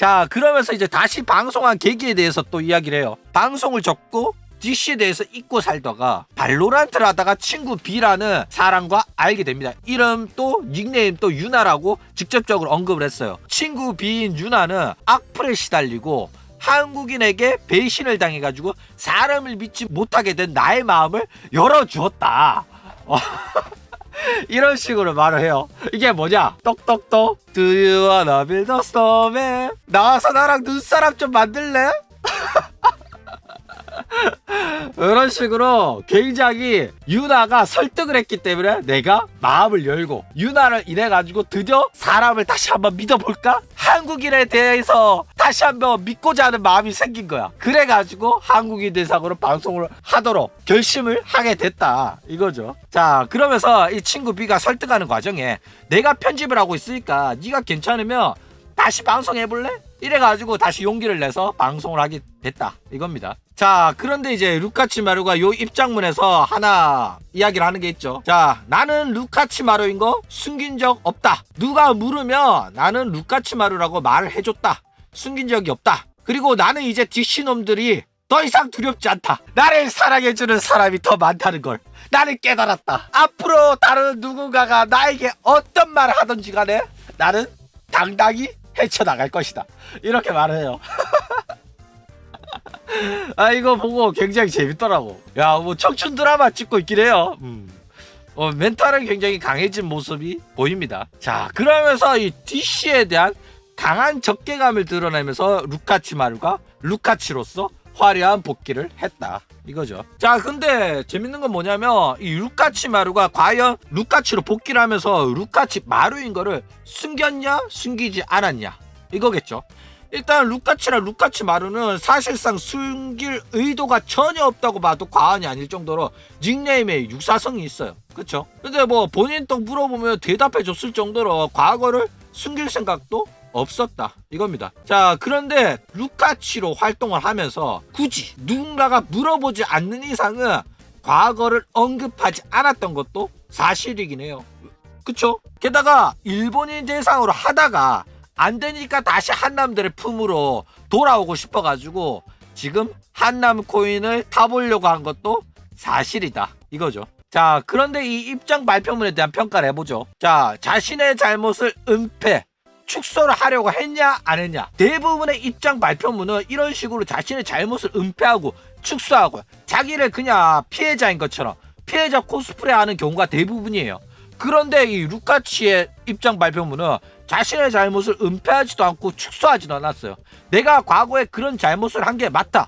자, 그러면서 이제 다시 방송한 계기에 대해서 또 이야기를 해요. 방송을 접고 DC에 대해서 잊고 살다가 발로란트를 하다가 친구 B라는 사람과 알게 됩니다. 이름 또 닉네임 또 유나라고 직접적으로 언급을 했어요. 친구 B인 유나는 악플에 시달리고 한국인에게 배신을 당해가지고 사람을 믿지 못하게 된 나의 마음을 열어주었다. 이런 식으로 말을 해요. 이게 뭐냐? 똑똑똑 Do you wanna build a snowman? 나와서 나랑 눈사람 좀 만들래? 이런 식으로 굉장히 유나가 설득을 했기 때문에 내가 마음을 열고 유나를 인해 가지고 드디어 사람을 다시 한번 믿어볼까? 한국인에 대해서 다시 한번 믿고자 하는 마음이 생긴 거야. 그래 가지고 한국인 대상으로 방송을 하도록 결심을 하게 됐다 이거죠. 자, 그러면서 이 친구 B가 설득하는 과정에 내가 편집을 하고 있으니까 네가 괜찮으면 다시 방송해볼래? 이래가지고 다시 용기를 내서 방송을 하게 됐다 이겁니다. 자, 그런데 이제 루카치마루가 요 입장문에서 하나 이야기를 하는 게 있죠. 자, 나는 루카치마루인 거 숨긴 적 없다. 누가 물으면 나는 루카치마루라고 말을 해줬다. 숨긴 적이 없다. 그리고 나는 이제 DC놈들이 더 이상 두렵지 않다. 나를 사랑해주는 사람이 더 많다는 걸 나는 깨달았다. 앞으로 다른 누군가가 나에게 어떤 말을 하든지 간에 나는 당당히 헤쳐나갈 것이다. 이렇게 말을 해요. 아, 이거 보고 굉장히 재밌더라고. 야, 뭐 청춘 드라마 찍고 있긴 해요. 멘탈은 굉장히 강해진 모습이 보입니다. 자, 그러면서 이 DC에 대한 강한 적개감을 드러내면서 루카치마루가 루카치로서 화려한 복귀를 했다 이거죠. 자, 근데 재밌는 건 뭐냐면 이 루카치마루가 과연 루카치로 복귀를 하면서 루카치마루인 거를 숨겼냐 숨기지 않았냐 이거겠죠. 일단 루카치랑 루카치마루는 사실상 숨길 의도가 전혀 없다고 봐도 과언이 아닐 정도로 닉네임에 육사성이 있어요. 그쵸? 근데 뭐 본인 또 물어보면 대답해 줬을 정도로 과거를 숨길 생각도 없었다 이겁니다. 자, 그런데 루카치로 활동을 하면서 굳이 누군가가 물어보지 않는 이상은 과거를 언급하지 않았던 것도 사실이긴 해요. 그쵸? 게다가 일본인 대상으로 하다가 안 되니까 다시 한남들의 품으로 돌아오고 싶어가지고 지금 한남 코인을 타보려고 한 것도 사실이다 이거죠. 자, 그런데 이 입장 발표문에 대한 평가를 해보죠. 자, 자신의 잘못을 은폐 축소를 하려고 했냐 안 했냐. 대부분의 입장 발표문은 이런 식으로 자신의 잘못을 은폐하고 축소하고 자기를 그냥 피해자인 것처럼 피해자 코스프레 하는 경우가 대부분이에요. 그런데 이 루카치의 입장 발표문은 자신의 잘못을 은폐하지도 않고 축소하지도 않았어요. 내가 과거에 그런 잘못을 한 게 맞다.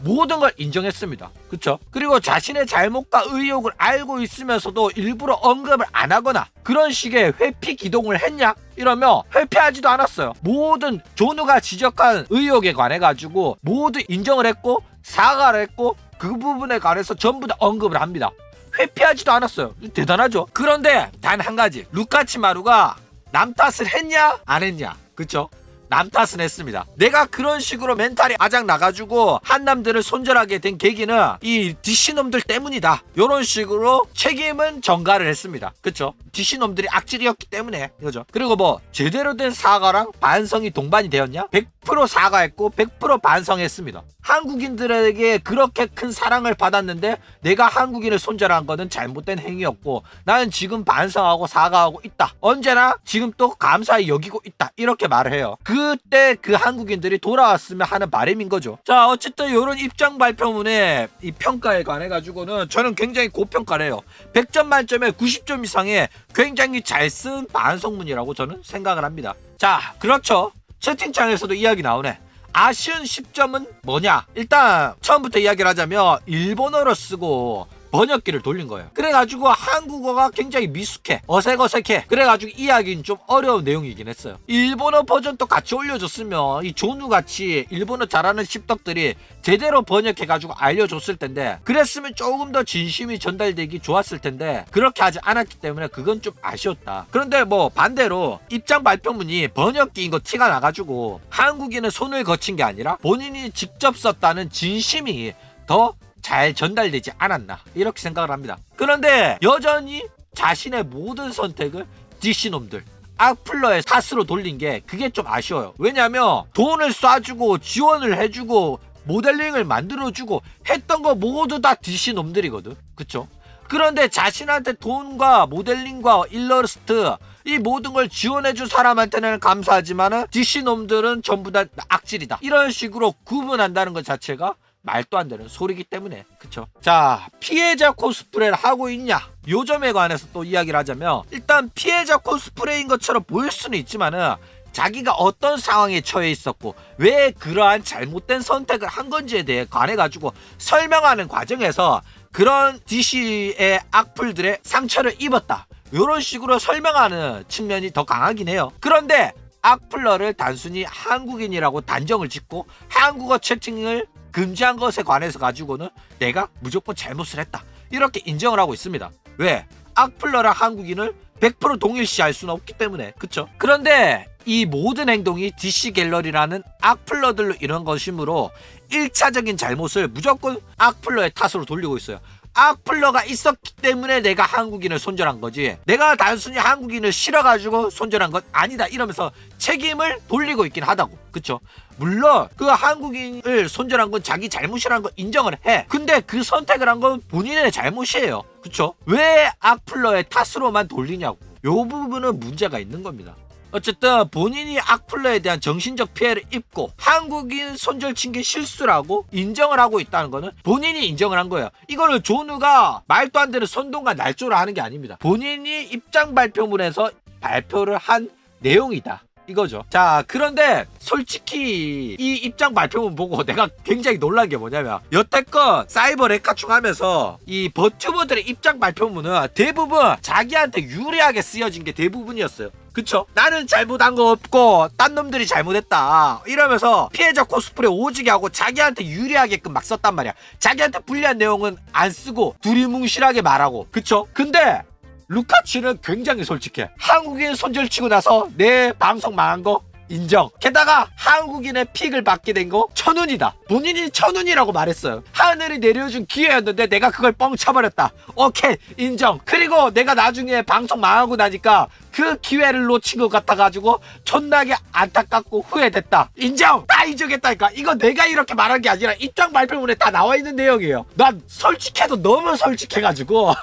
모든 걸 인정했습니다. 그쵸? 그리고 자신의 잘못과 의혹을 알고 있으면서도 일부러 언급을 안 하거나 그런 식의 회피 기동을 했냐? 이러면 회피하지도 않았어요. 모든 조누가 지적한 의혹에 관해 가지고 모두 인정을 했고 사과를 했고 그 부분에 관해서 전부 다 언급을 합니다. 회피하지도 않았어요. 대단하죠? 그런데 단 한 가지, 루카치마루가 남 탓을 했냐 안 했냐. 그쵸? 남 탓은 했습니다. 내가 그런 식으로 멘탈이 아작 나가지고 한남들을 손절하게 된 계기는 이 DC놈들 때문이다. 이런 식으로 책임은 전가를 했습니다. 그쵸? DC놈들이 악질이었기 때문에 이거죠. 그리고 뭐 제대로 된 사과랑 반성이 동반이 되었냐? 100% 사과했고 100% 반성했습니다. 한국인들에게 그렇게 큰 사랑을 받았는데 내가 한국인을 손절한 거는 잘못된 행위였고 나는 지금 반성하고 사과하고 있다. 언제나 지금 또 감사히 여기고 있다. 이렇게 말을 해요. 그때 그 한국인들이 돌아왔으면 하는 바람인 거죠. 자, 어쨌든 이런 입장 발표문의 이 평가에 관해 가지고는 저는 굉장히 고평가를 해요. 100점 만점에 90점 이상의 굉장히 잘 쓴 반성문이라고 저는 생각을 합니다. 자, 그렇죠. 채팅창에서도 이야기 나오네. 아쉬운 10점은 뭐냐? 일단 처음부터 이야기를 하자면 일본어로 쓰고 번역기를 돌린 거예요. 그래가지고 한국어가 굉장히 미숙해, 어색어색해. 그래가지고 이해하기는 좀 어려운 내용이긴 했어요. 일본어 버전도 같이 올려줬으면 이 조누같이 일본어 잘하는 씹덕들이 제대로 번역해가지고 알려줬을 텐데 그랬으면 조금 더 진심이 전달되기 좋았을 텐데 그렇게 하지 않았기 때문에 그건 좀 아쉬웠다. 그런데 뭐 반대로 입장 발표문이 번역기인 거 티가 나가지고 한국인은 손을 거친 게 아니라 본인이 직접 썼다는 진심이 더 잘 전달되지 않았나 이렇게 생각을 합니다. 그런데 여전히 자신의 모든 선택을 DC놈들 악플러의 탓으로 돌린 게 그게 좀 아쉬워요. 왜냐면 돈을 쏴주고 지원을 해주고 모델링을 만들어주고 했던 거 모두 다 DC 놈들이거든. 그쵸? 그런데 자신한테 돈과 모델링과 일러스트 이 모든 걸 지원해준 사람한테는 감사하지만은 DC 놈들은 전부 다 악질이다. 이런 식으로 구분한다는 것 자체가 말도 안 되는 소리기 때문에. 그쵸? 자, 피해자 코스프레를 하고 있냐? 요 점에 관해서 또 이야기를 하자면, 일단 피해자 코스프레인 것처럼 보일 수는 있지만은 자기가 어떤 상황에 처해 있었고 왜 그러한 잘못된 선택을 한 건지에 대해 관해 가지고 설명하는 과정에서 그런 DC의 악플들의 상처를 입었다, 이런 식으로 설명하는 측면이 더 강하긴 해요. 그런데 악플러를 단순히 한국인이라고 단정을 짓고 한국어 채팅을 금지한 것에 관해서 가지고는 내가 무조건 잘못을 했다, 이렇게 인정을 하고 있습니다. 왜? 악플러랑 한국인을 100% 동일시할 수는 없기 때문에. 그쵸? 그런데 이 모든 행동이 DC 갤러리라는 악플러들로 이런 것이므로 1차적인 잘못을 무조건 악플러의 탓으로 돌리고 있어요. 악플러가 있었기 때문에 내가 한국인을 손절한 거지, 내가 단순히 한국인을 싫어가지고 손절한 건 아니다, 이러면서 책임을 돌리고 있긴 하다고. 그쵸? 물론 그 한국인을 손절한 건 자기 잘못이라는 거 인정을 해. 근데 그 선택을 한 건 본인의 잘못이에요. 그쵸? 왜 악플러의 탓으로만 돌리냐고. 요 부분은 문제가 있는 겁니다. 어쨌든 본인이 악플러에 대한 정신적 피해를 입고 한국인 손절친 게 실수라고 인정을 하고 있다는 거는 본인이 인정을 한 거예요. 이거는 존우가 말도 안 되는 선동과 날조를 하는 게 아닙니다. 본인이 입장 발표문에서 발표를 한 내용이다, 이거죠. 자, 그런데 솔직히 이 입장 발표문 보고 내가 굉장히 놀란 게 뭐냐면, 여태껏 사이버 레카충 하면서 이 버튜버들의 입장 발표문은 대부분 자기한테 유리하게 쓰여진 게 대부분이었어요. 그쵸? 나는 잘못한 거 없고 딴 놈들이 잘못했다 이러면서 피해자 코스프레 오지게 하고 자기한테 유리하게끔 막 썼단 말이야. 자기한테 불리한 내용은 안 쓰고 두리뭉실하게 말하고. 그쵸? 근데 루카츠는 굉장히 솔직해. 한국인 손절치고 나서 내 방송 망한 거 인정. 게다가 한국인의 픽을 받게 된 거 천운이다. 본인이 천운이라고 말했어요. 하늘이 내려준 기회였는데 내가 그걸 뻥 쳐버렸다. 오케이, 인정. 그리고 내가 나중에 방송 망하고 나니까 그 기회를 놓친 것 같아가지고 존나게 안타깝고 후회됐다. 인정. 다 인정했다니까. 이거 내가 이렇게 말한 게 아니라 입장 발표문에 다 나와 있는 내용이에요. 난 솔직해도 너무 솔직해가지고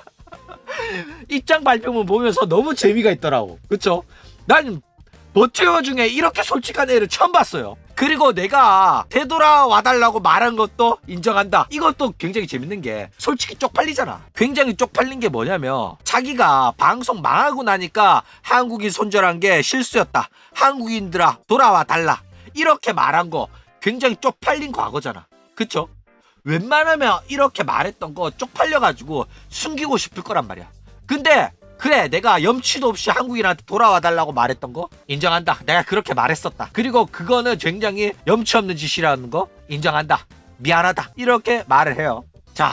입장 발표문 보면서 너무 재미가 있더라고. 그쵸? 난 버튜버 중에 이렇게 솔직한 애를 처음 봤어요. 그리고 내가 되돌아와달라고 말한 것도 인정한다. 이것도 굉장히 재밌는 게 솔직히 쪽팔리잖아. 굉장히 쪽팔린 게 뭐냐면, 자기가 방송 망하고 나니까 한국인 손절한 게 실수였다, 한국인들아 돌아와 달라, 이렇게 말한 거 굉장히 쪽팔린 과거잖아. 그쵸? 웬만하면 이렇게 말했던 거 쪽팔려가지고 숨기고 싶을 거란 말이야. 근데 그래, 내가 염치도 없이 한국인한테 돌아와 달라고 말했던 거 인정한다. 내가 그렇게 말했었다. 그리고 그거는 굉장히 염치 없는 짓이라는 거 인정한다. 미안하다. 이렇게 말을 해요. 자,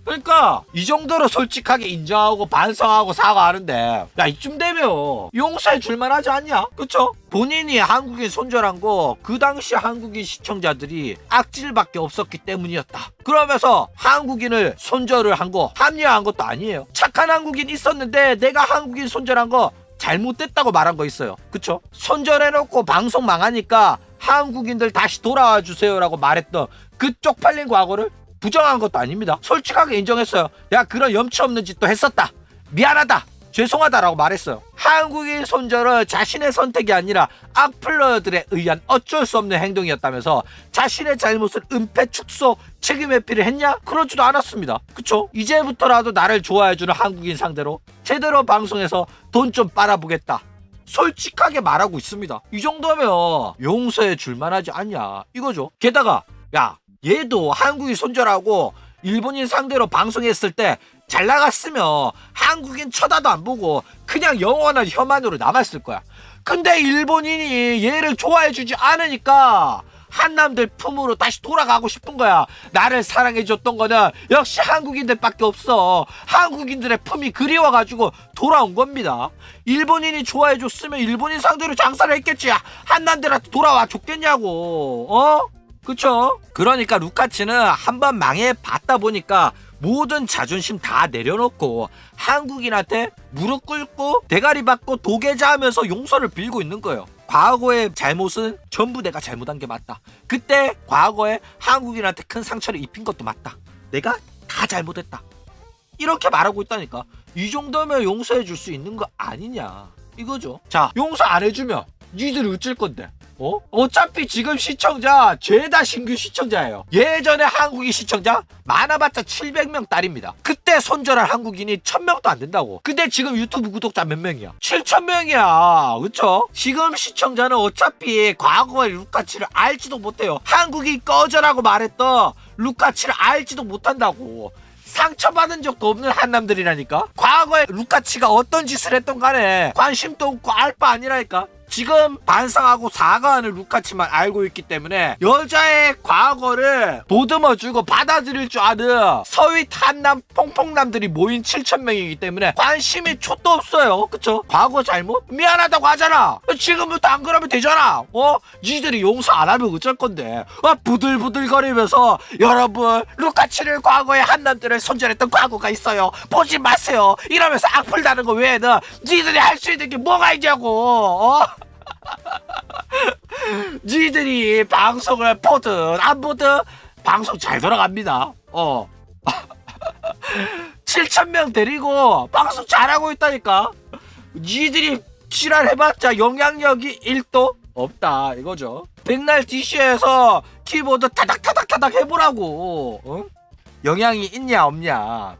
그러니까 이 정도로 솔직하게 인정하고 반성하고 사과하는데, 야, 이쯤 되면 용서해 줄만 하지 않냐? 그쵸? 본인이 한국인 손절한 거 그 당시 한국인 시청자들이 악질밖에 없었기 때문이었다, 그러면서 한국인을 손절을 한 거 합리화한 것도 아니에요. 착한 한국인 있었는데 내가 한국인 손절한 거 잘못됐다고 말한 거 있어요. 그쵸? 손절해놓고 방송 망하니까 한국인들 다시 돌아와 주세요라고 말했던 그 쪽팔린 과거를 부정한 것도 아닙니다. 솔직하게 인정했어요. 내가 그런 염치 없는 짓도 했었다, 미안하다, 죄송하다라고 말했어요. 한국인 손절은 자신의 선택이 아니라 악플러들에 의한 어쩔 수 없는 행동이었다면서 자신의 잘못을 은폐, 축소, 책임 회피를 했냐? 그러지도 않았습니다. 그쵸? 이제부터라도 나를 좋아해주는 한국인 상대로 제대로 방송에서 돈 좀 빨아보겠다, 솔직하게 말하고 있습니다. 이 정도면 용서해 줄만하지 않냐, 이거죠. 게다가 야, 얘도 한국인 손절하고 일본인 상대로 방송했을 때 잘 나갔으면 한국인 쳐다도 안 보고 그냥 영원한 혐한으로 남았을 거야. 근데 일본인이 얘를 좋아해주지 않으니까 한남들 품으로 다시 돌아가고 싶은 거야. 나를 사랑해줬던 거는 역시 한국인들밖에 없어. 한국인들의 품이 그리워가지고 돌아온 겁니다. 일본인이 좋아해줬으면 일본인 상대로 장사를 했겠지. 한남들한테 돌아와 줬겠냐고. 그쵸? 그러니까 루카츠는 한번 망해봤다 보니까 모든 자존심 다 내려놓고 한국인한테 무릎 꿇고 대가리 받고 도계자하면서 용서를 빌고 있는 거예요. 과거의 잘못은 전부 내가 잘못한 게 맞다. 그때 과거에 한국인한테 큰 상처를 입힌 것도 맞다. 내가 다 잘못했다. 이렇게 말하고 있다니까. 이 정도면 용서해 줄 수 있는 거 아니냐 이거죠. 자, 용서 안 해주면 니들이 어쩔 건데? 어차피 지금 시청자 죄다 신규 시청자예요. 예전에 한국인 시청자 많아봤자 700명 딸입니다. 그때 손절한 한국인이 1000명도 안 된다고. 근데 지금 유튜브 구독자 몇 명이야? 7000명이야. 그쵸? 지금 시청자는 어차피 과거의 루카치를 알지도 못해요. 한국인 꺼져라고 말했던 루카치를 알지도 못한다고. 상처받은 적도 없는 한남들이라니까. 과거에 루카치가 어떤 짓을 했던 간에 관심도 없고 알 바 아니라니까. 지금 반성하고 사과하는 루카치만 알고 있기 때문에 여자의 과거를 보듬어주고 받아들일 줄 아는 서윗 한남 퐁퐁남들이 모인 7000명이기 때문에 관심이 촛도 없어요. 그쵸? 과거 잘못? 미안하다고 하잖아. 지금부터 안 그러면 되잖아. 니들이 용서 안 하면 어쩔 건데. 부들부들거리면서 여러분 루카치를 과거에 한남들을 손절했던 과거가 있어요. 보지 마세요. 이러면서 악플 다는 거 외에는 니들이 할 수 있는 게 뭐가 있냐고. 니들이 방송을 보든 안 보든 방송 잘 돌아갑니다. 7000명 데리고 방송 잘하고 있다니까. 니들이 지랄해봤자 영향력이 1도 없다 이거죠. 백날 DC에서 키보드 타닥타닥타닥 해보라고. 영향이 있냐 없냐.